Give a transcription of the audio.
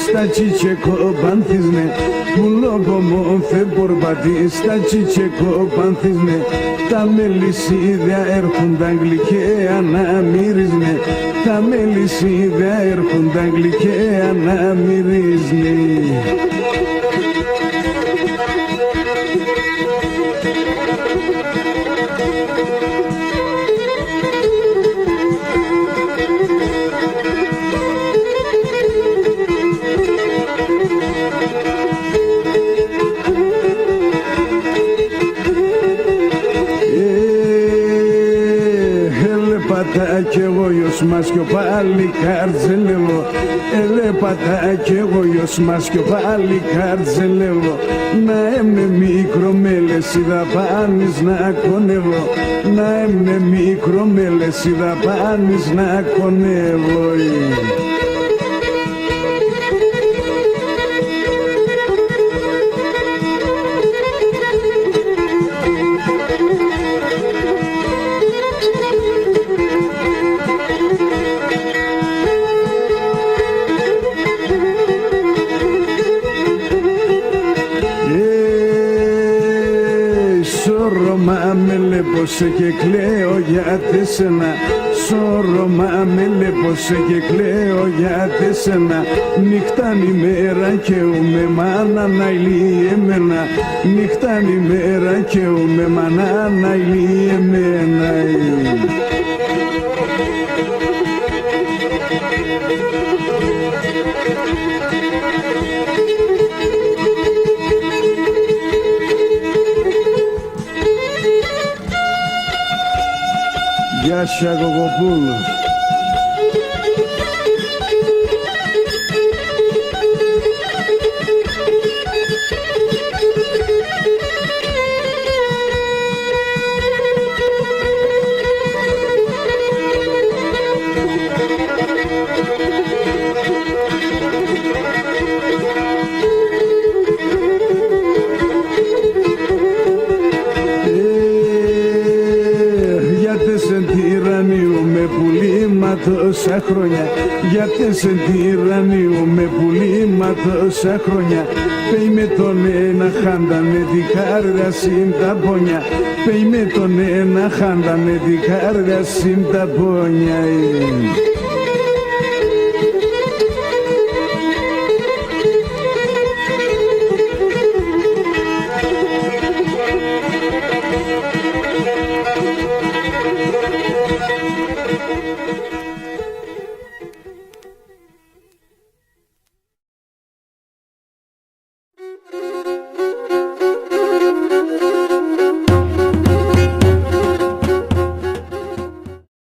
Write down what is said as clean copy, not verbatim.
Στα τσιτσεκοπανθίσνε, πουλόπομο φεμπορπατίστα τσιτσεκοπανθίσνε, τα μελισσίδια έρχονταν γλυκαία να μυρίζνε, τα μελισσίδια έρχονταν γλυκαία να μυρίζνε. Κι εγώ γιος μας κι ο παλικάρτζελεύω, ελέπατα κι εγώ γιος μας κι ο παλικάρτζελεύω, να έμνε μικρομέλες οι δαπάνης να κονεύω, να έμνε μικρομέλες οι δαπάνης να κονεύω. Με λέπωσε και κλαίω για τεσένα, σώρωμα με λέπωσε και κλαίω για τεσένα, νυχτάν ημέρα και ουμε μάνα να ηλεί εμένα, νυχτάν ημέρα και ουμε μάνα να ηλεί εμένα. Γεια σου Αγωγοπούλου. Τόσα χρόνια, γιατί σε τυραννιούμε πουλήμα τόσα χρόνια. Πέι με τον ένα χάντα με την κάρδια συν τα πόνια, πέι με τον ένα χάντα με την κάρδια συν τα πόνια.